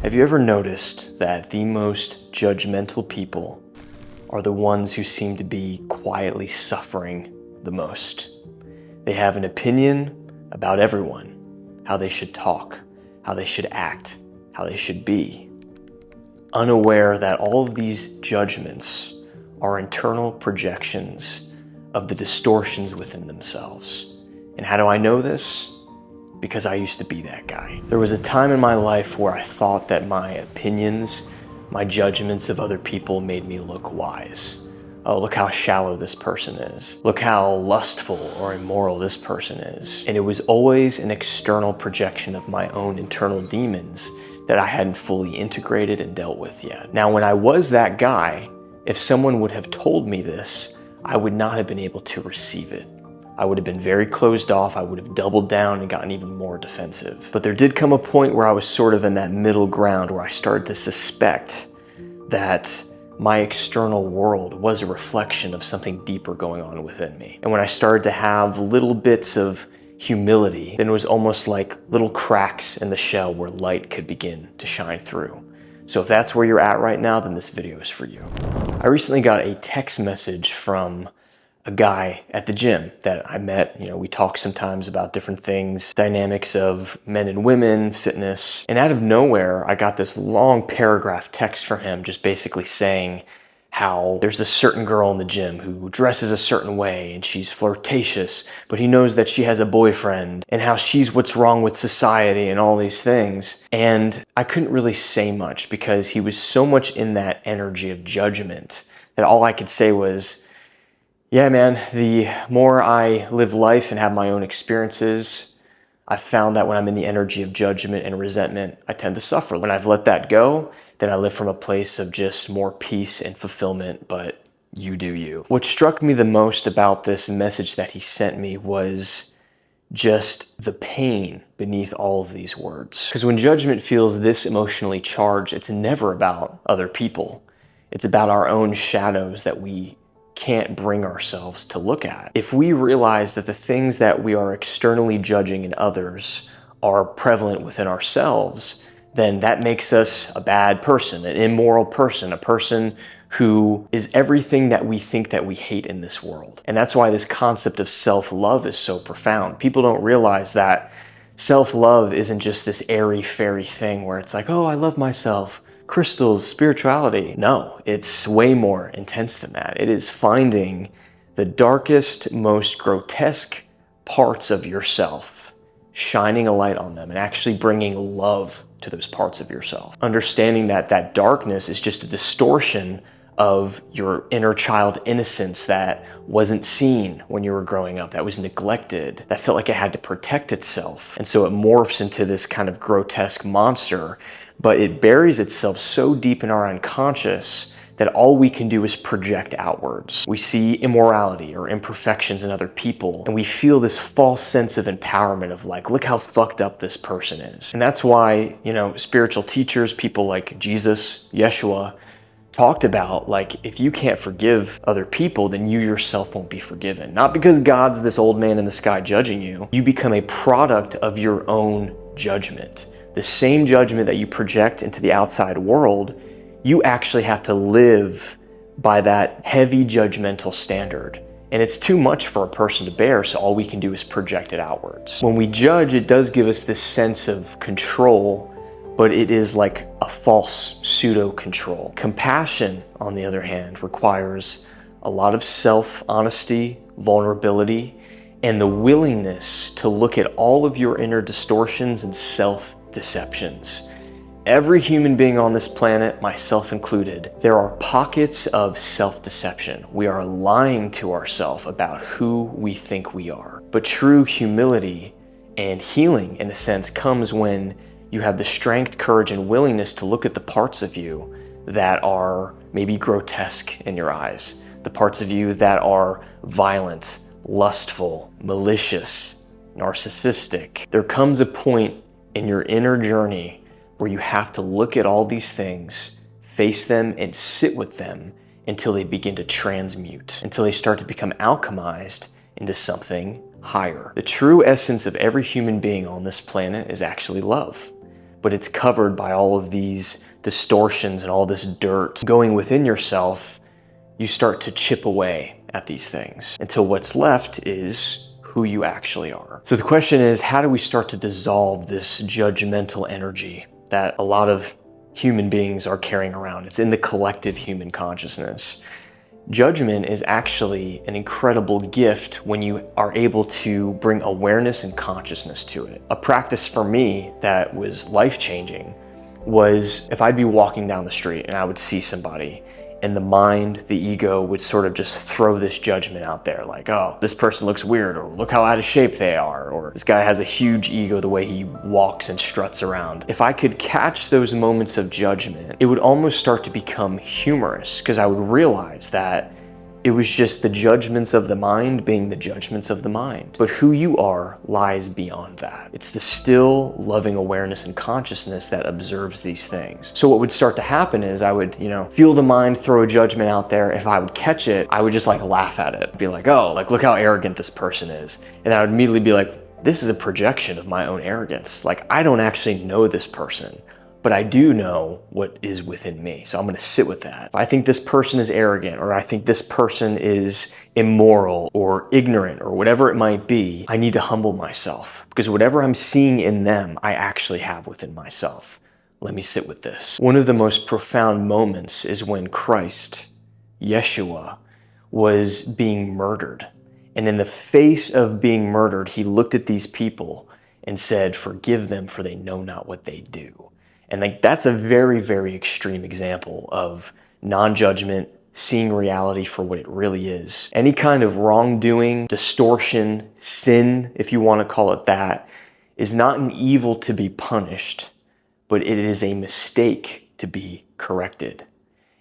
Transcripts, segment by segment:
Have you ever noticed that the most judgmental people are the ones who seem to be quietly suffering the most? They have an opinion about everyone, how they should talk, how they should act, how they should be, unaware that all of these judgments are internal projections of the distortions within themselves. And how do I know this? Because I used to be that guy. There was a time in my life where I thought that my opinions, my judgments of other people made me look wise. Oh, look how shallow this person is. Look how lustful or immoral this person is. And it was always an external projection of my own internal demons that I hadn't fully integrated and dealt with yet. Now, when I was that guy, if someone would have told me this, I would not have been able to receive it. I would have been very closed off. I would have doubled down and gotten even more defensive. But there did come a point where I was sort of in that middle ground where I started to suspect that my external world was a reflection of something deeper going on within me. And when I started to have little bits of humility, then it was almost like little cracks in the shell where light could begin to shine through. So if that's where you're at right now, then this video is for you. I recently got a text message from a guy at the gym that I met. We talk sometimes about different things, dynamics of men and women, fitness. And out of nowhere, I got this long paragraph text from him just basically saying how there's this certain girl in the gym who dresses a certain way and she's flirtatious, but he knows that she has a boyfriend, and how she's what's wrong with society and all these things. And I couldn't really say much because he was so much in that energy of judgment that all I could say was, yeah, man, the more I live life and have my own experiences, I've found that when I'm in the energy of judgment and resentment, I tend to suffer. When I've let that go, then I live from a place of just more peace and fulfillment, but you do you. What struck me the most about this message that he sent me was just the pain beneath all of these words. Because when judgment feels this emotionally charged, it's never about other people. It's about our own shadows that we can't bring ourselves to look at. If we realize that the things that we are externally judging in others are prevalent within ourselves, then that makes us a bad person, an immoral person, a person who is everything that we think that we hate in this world. And that's why this concept of self-love is so profound. People don't realize that self-love isn't just this airy-fairy thing where it's like, oh, I love myself, crystals, spirituality. No, it's way more intense than that. It is finding the darkest, most grotesque parts of yourself, shining a light on them, and actually bringing love to those parts of yourself. Understanding that that darkness is just a distortion of your inner child innocence that wasn't seen when you were growing up, that was neglected, that felt like it had to protect itself. And so it morphs into this kind of grotesque monster, but it buries itself so deep in our unconscious that all we can do is project outwards. We see immorality or imperfections in other people, and we feel this false sense of empowerment of like, look how fucked up this person is. And that's why, spiritual teachers, people like Jesus, Yeshua, talked about, like, if you can't forgive other people, then you yourself won't be forgiven. Not because God's this old man in the sky judging you. You become a product of your own judgment. The same judgment that you project into the outside world, you actually have to live by that heavy judgmental standard. And it's too much for a person to bear, so all we can do is project it outwards. When we judge, it does give us this sense of control, but it is like a false pseudo-control. Compassion, on the other hand, requires a lot of self-honesty, vulnerability, and the willingness to look at all of your inner distortions and self-deceptions. Every human being on this planet, myself included, there are pockets of self-deception. We are lying to ourselves about who we think we are. But true humility and healing, in a sense, comes when you have the strength, courage, and willingness to look at the parts of you that are maybe grotesque in your eyes, the parts of you that are violent, lustful, malicious, narcissistic. There comes a point in your inner journey where you have to look at all these things, face them, and sit with them until they begin to transmute, until they start to become alchemized into something higher. The true essence of every human being on this planet is actually love. but it's covered by all of these distortions and all this dirt. Going within yourself, you start to chip away at these things until what's left is who you actually are. So the question is, how do we start to dissolve this judgmental energy that a lot of human beings are carrying around? It's in the collective human consciousness. Judgment is actually an incredible gift when you are able to bring awareness and consciousness to it. A practice for me that was life-changing was if I'd be walking down the street and I would see somebody, and the mind, the ego would sort of just throw this judgment out there like, oh, this person looks weird, or look how out of shape they are, or this guy has a huge ego the way he walks and struts around. If I could catch those moments of judgment, it would almost start to become humorous, because I would realize that it was just the judgments of the mind being the judgments of the mind. But who you are lies beyond that. It's the still loving awareness and consciousness that observes these things. So what would start to happen is I would, feel the mind throw a judgment out there. If I would catch it, I would just laugh at it. Be like, oh, look how arrogant this person is. And I would immediately be like, this is a projection of my own arrogance. I don't actually know this person, but I do know what is within me. So I'm gonna sit with that. If I think this person is arrogant, or I think this person is immoral or ignorant or whatever it might be, I need to humble myself, because whatever I'm seeing in them, I actually have within myself. Let me sit with this. One of the most profound moments is when Christ, Yeshua, was being murdered. And in the face of being murdered, he looked at these people and said, forgive them, for they know not what they do. And that's a very, very extreme example of non-judgment, seeing reality for what it really is. Any kind of wrongdoing, distortion, sin, if you want to call it that, is not an evil to be punished, but it is a mistake to be corrected.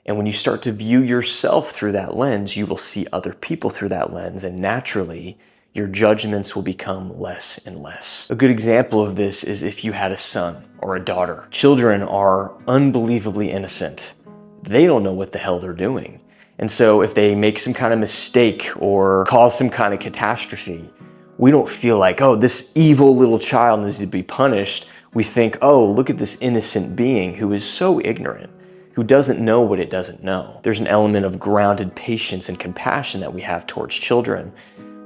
And when you start to view yourself through that lens, you will see other people through that lens, and naturally, your judgments will become less and less. A good example of this is if you had a son or a daughter. Children are unbelievably innocent. They don't know what the hell they're doing. And so if they make some kind of mistake or cause some kind of catastrophe, we don't feel like, oh, this evil little child needs to be punished. We think, oh, look at this innocent being who is so ignorant, who doesn't know what it doesn't know. There's an element of grounded patience and compassion that we have towards children.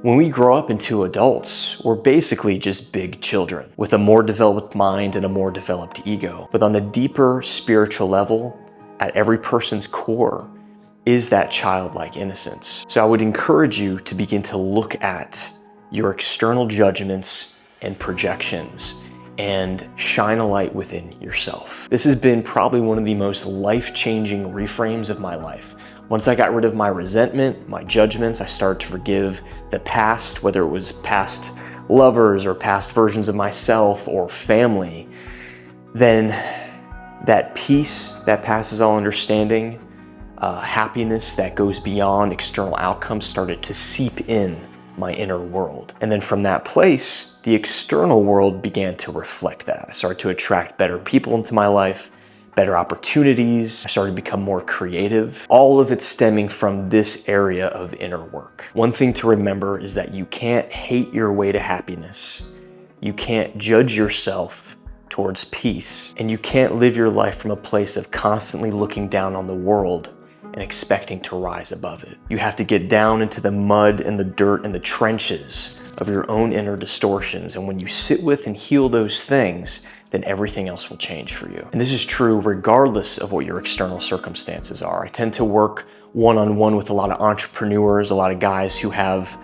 When we grow up into adults, we're basically just big children with a more developed mind and a more developed ego. But on the deeper spiritual level, at every person's core, is that childlike innocence. So I would encourage you to begin to look at your external judgments and projections and shine a light within yourself. This has been probably one of the most life-changing reframes of my life. Once I got rid of my resentment, my judgments, I started to forgive the past, whether it was past lovers or past versions of myself or family, then that peace that passes all understanding, happiness that goes beyond external outcomes started to seep in my inner world. And then from that place, the external world began to reflect that. I started to attract better people into my life, better opportunities. I started to become more creative. All of it stemming from this area of inner work. One thing to remember is that you can't hate your way to happiness. You can't judge yourself towards peace. And you can't live your life from a place of constantly looking down on the world and expecting to rise above it. You have to get down into the mud and the dirt and the trenches of your own inner distortions. And when you sit with and heal those things, then everything else will change for you. And this is true regardless of what your external circumstances are. I tend to work one-on-one with a lot of entrepreneurs, a lot of guys who have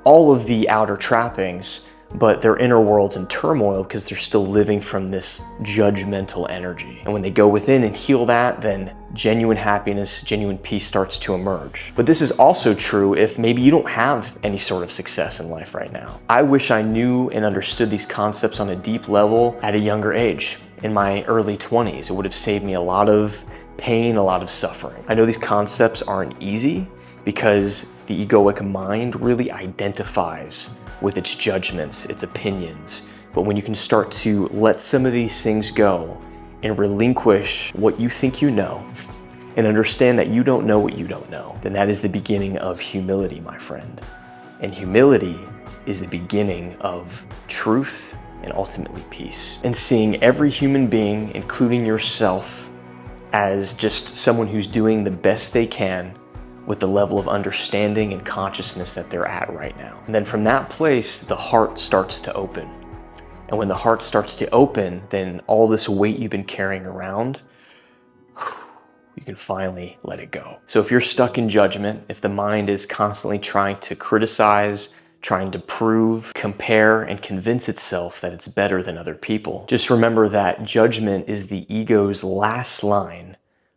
all of the outer trappings, but their inner world's in turmoil because they're still living from this judgmental energy. And when they go within and heal that, then genuine happiness, genuine peace starts to emerge. But this is also true if maybe you don't have any sort of success in life right now. I wish I knew and understood these concepts on a deep level at a younger age. In my early 20s, it would have saved me a lot of pain, a lot of suffering. I know these concepts aren't easy because the egoic mind really identifies with its judgments, its opinions. But when you can start to let some of these things go and relinquish what you think you know and understand that you don't know what you don't know, then that is the beginning of humility, my friend. And humility is the beginning of truth and ultimately peace. And seeing every human being, including yourself, as just someone who's doing the best they can with the level of understanding and consciousness that they're at right now. And then from that place, the heart starts to open. And when the heart starts to open, then all this weight you've been carrying around, you can finally let it go. So if you're stuck in judgment, if the mind is constantly trying to criticize, trying to prove, compare, and convince itself that it's better than other people, just remember that judgment is the ego's last line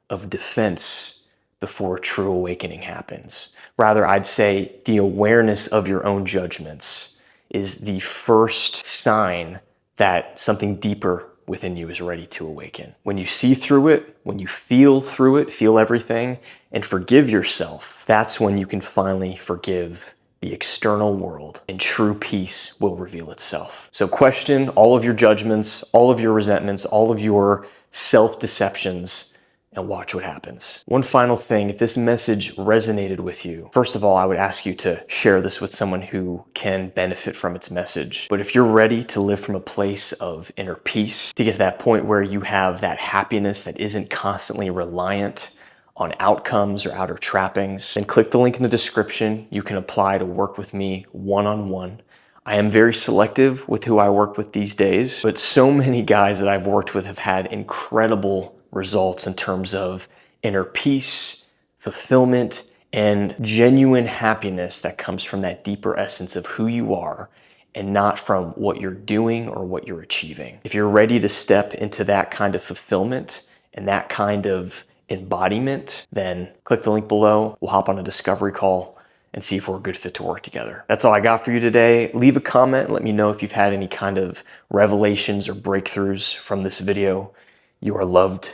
of defense before true awakening happens. Rather, I'd say the awareness of your own judgments is the first sign that something deeper within you is ready to awaken. When you see through it, when you feel through it, feel everything, and forgive yourself, that's when you can finally forgive the external world, and true peace will reveal itself. So question all of your judgments, all of your resentments, all of your self-deceptions, and watch what happens. One final thing, if this message resonated with you, first of all, I would ask you to share this with someone who can benefit from its message. But if you're ready to live from a place of inner peace, to get to that point where you have that happiness that isn't constantly reliant on outcomes or outer trappings, then click the link in the description. You can apply to work with me one-on-one. I am very selective with who I work with these days, but so many guys that I've worked with have had incredible results in terms of inner peace, fulfillment, and genuine happiness that comes from that deeper essence of who you are and not from what you're doing or what you're achieving. If you're ready to step into that kind of fulfillment and that kind of embodiment, then click the link below. We'll hop on a discovery call and see if we're a good fit to work together. That's all I got for you today. Leave a comment. Let me know if you've had any kind of revelations or breakthroughs from this video. You are loved,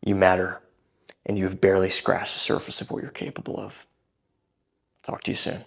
you matter, and you have barely scratched the surface of what you're capable of. Talk to you soon.